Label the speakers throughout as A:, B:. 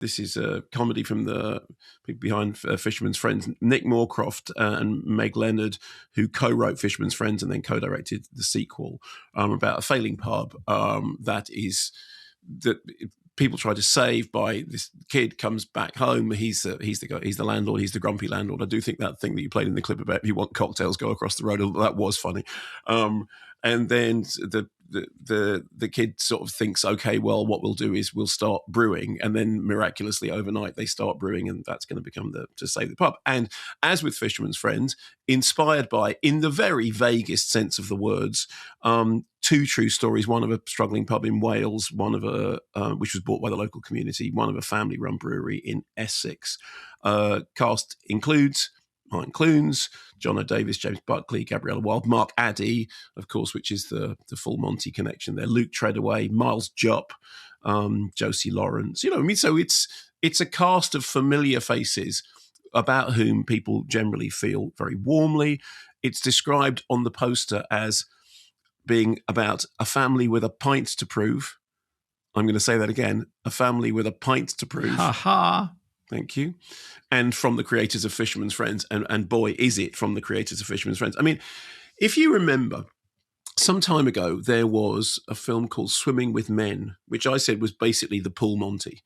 A: This is a comedy from the people behind Fisherman's Friends, Nick Moorcroft and Meg Leonard, who co-wrote Fisherman's Friends and then co-directed the sequel, about a failing pub that people try to save by this kid comes back home. He's the guy. He's the landlord. He's the grumpy landlord. I do think that thing that you played in the clip about if you want cocktails, go across the road, that was funny. And then the kid sort of thinks, okay, well, what we'll do is we'll start brewing, and then miraculously overnight they start brewing, and that's going to become to save the pub. And as with Fisherman's Friends, inspired by, in the very vaguest sense of the words, two true stories: one of a struggling pub in Wales, one of which was bought by the local community, one of a family-run brewery in Essex. Cast includes Martin Clunes, John O'Davis, James Buckley, Gabriella Wilde, Mark Addy, of course, which is the full Monty connection there, Luke Treadaway, Miles Jupp, Josie Lawrence. So it's a cast of familiar faces about whom people generally feel very warmly. It's described on the poster as being about a family with a pint to prove. I'm going to say that again, a family with a pint to prove.
B: Ha ha.
A: Thank you. And from the creators of Fisherman's Friends. And boy, is it from the creators of Fisherman's Friends. I mean, if you remember, some time ago, there was a film called Swimming with Men, which I said was basically the Pool Monty.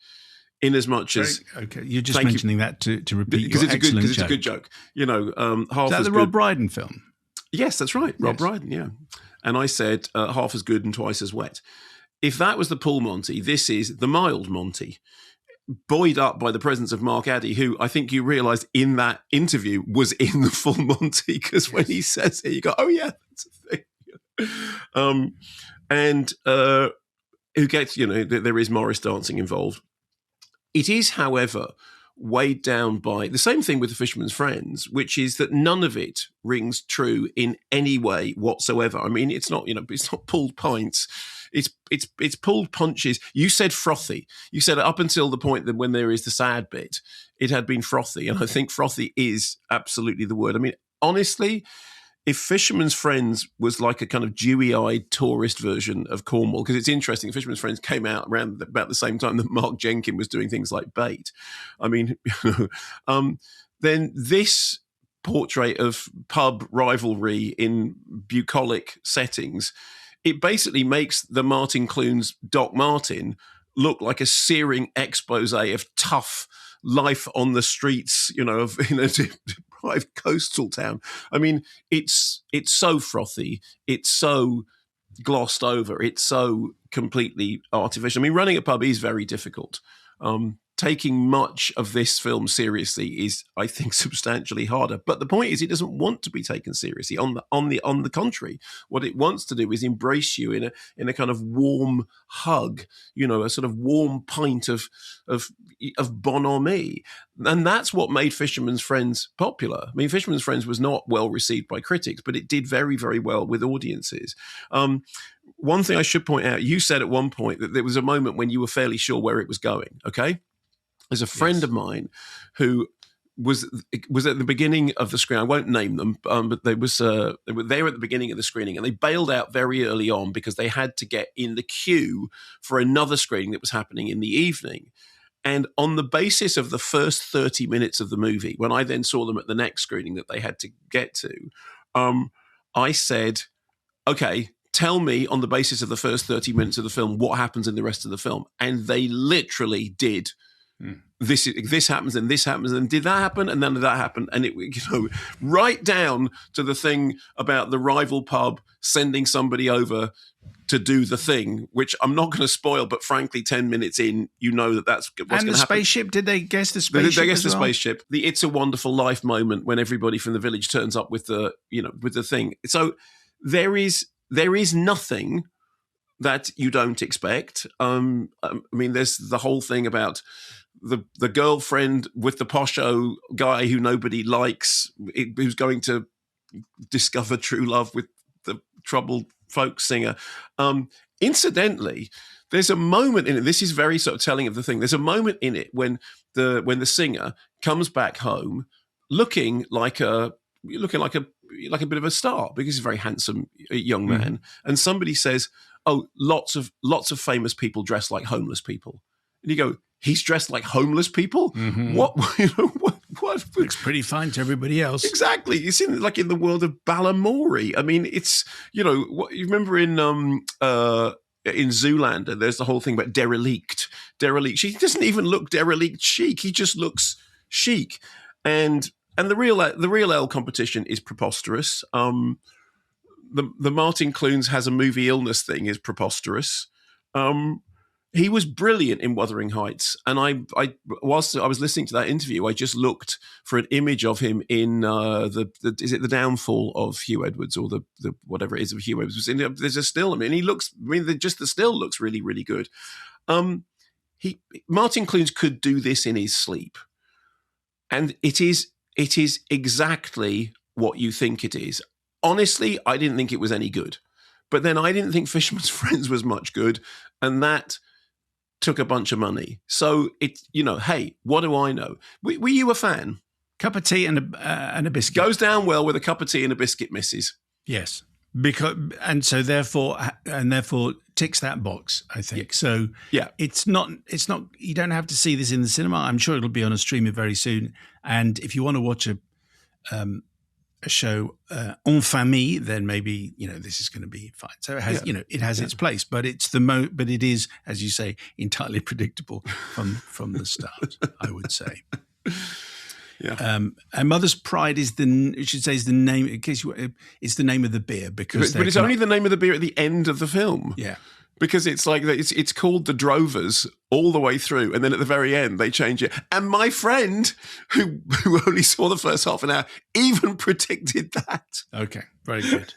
A: In as much as...
B: Okay, you're just mentioning that to repeat your excellent joke.
A: Because it's a good joke. Half
B: is that
A: as
B: the
A: good.
B: Rob Brydon film?
A: Yes, that's right. Rob Brydon, yeah. And I said half as good and twice as wet. If that was the Pool Monty, this is the mild Monty, buoyed up by the presence of Mark Addy, who I think you realised in that interview was in the full Monty, because when he says it, you go, oh yeah, that's a thing. Who gets, there is Morris dancing involved. It is, however, weighed down by the same thing with the Fisherman's Friends, which is that none of it rings true in any way whatsoever. I mean, it's not pulled pints. It's pulled punches. You said frothy. You said up until the point that when there is the sad bit, it had been frothy. And I think frothy is absolutely the word. I mean, honestly, if Fisherman's Friends was like a kind of dewy-eyed tourist version of Cornwall, because it's interesting, Fisherman's Friends came out around about the same time that Mark Jenkin was doing things like Bait. I mean, then this portrait of pub rivalry in bucolic settings, it basically makes the Martin Clunes Doc Martin look like a searing expose of tough life on the streets, of in a deprived coastal town. I mean, it's so frothy, it's so glossed over, it's so completely artificial. I mean, running a pub is very difficult. Taking much of this film seriously is, I think, substantially harder. But the point is, it doesn't want to be taken seriously. On the contrary, what it wants to do is embrace you in a kind of warm hug, a sort of warm pint of bonhomie. And that's what made Fisherman's Friends popular. I mean, Fisherman's Friends was not well received by critics, but it did very, very well with audiences. One thing I should point out, you said at one point that there was a moment when you were fairly sure where it was going, okay? There's a friend of mine who was at the beginning of the screen. I won't name them, but they were there at the beginning of the screening, and they bailed out very early on because they had to get in the queue for another screening that was happening in the evening. And on the basis of the first 30 minutes of the movie, when I then saw them at the next screening that they had to get to, I said, okay, tell me on the basis of the first 30 minutes of the film what happens in the rest of the film. And they literally did. This happens and this happens and did that happen and then that happened, and it, right down to the thing about the rival pub sending somebody over to do the thing, which I'm not going to spoil, but frankly, 10 minutes in, that's what's going to happen.
B: And the spaceship? Did they guess the spaceship?
A: They guessed the spaceship. The "It's a Wonderful Life" moment when everybody from the village turns up with the thing. So there is nothing that you don't expect. I mean, there's the whole thing about the girlfriend with the posho guy who nobody likes, who's going to discover true love with the troubled folk singer. Incidentally, there's a moment in it. This is very sort of telling of the thing. There's a moment in it when the singer comes back home looking like a bit of a star because he's a very handsome young man, and somebody says, "Oh, lots of famous people dress like homeless people," and you go, he's dressed like homeless people.
B: Mm-hmm.
A: What
B: looks pretty fine to everybody else.
A: Exactly. It's in the world of Balamory. I mean, it's what you remember in Zoolander. There's the whole thing about derelict. She doesn't even look derelict chic. He just looks chic, and the real ale competition is preposterous. The Martin Clunes has a movie illness thing is preposterous. He was brilliant in Wuthering Heights, and whilst I was listening to that interview, I just looked for an image of him in is it The Downfall of Hugh Edwards, or the whatever it is of Hugh Edwards. There's a still. I mean, the still looks really, really good. Martin Clunes could do this in his sleep, and it is exactly what you think it is. Honestly, I didn't think it was any good, but then I didn't think Fisherman's Friends was much good, and that took a bunch of money. So it's hey, what do I know? Were you a fan?
B: Cup of tea and a biscuit
A: goes down well with a cup of tea and a biscuit, Mrs.
B: Yes, therefore ticks that box, I think.
A: Yeah.
B: So
A: yeah,
B: it's not. You don't have to see this in the cinema. I'm sure it'll be on a streamer very soon. And if you want to watch a show en famille, then maybe this is going to be fine. So it has it has its place, but but it is, as you say, entirely predictable from the start, I would say.
A: Yeah.
B: And Mother's Pride is the name. In case it's the name of the beer, because
A: but it's only the name of the beer at the end of the film.
B: Yeah.
A: Because it's like it's called the Drovers all the way through, and then at the very end they change it. And my friend, who only saw the first half an hour, even predicted that.
B: Okay, very good.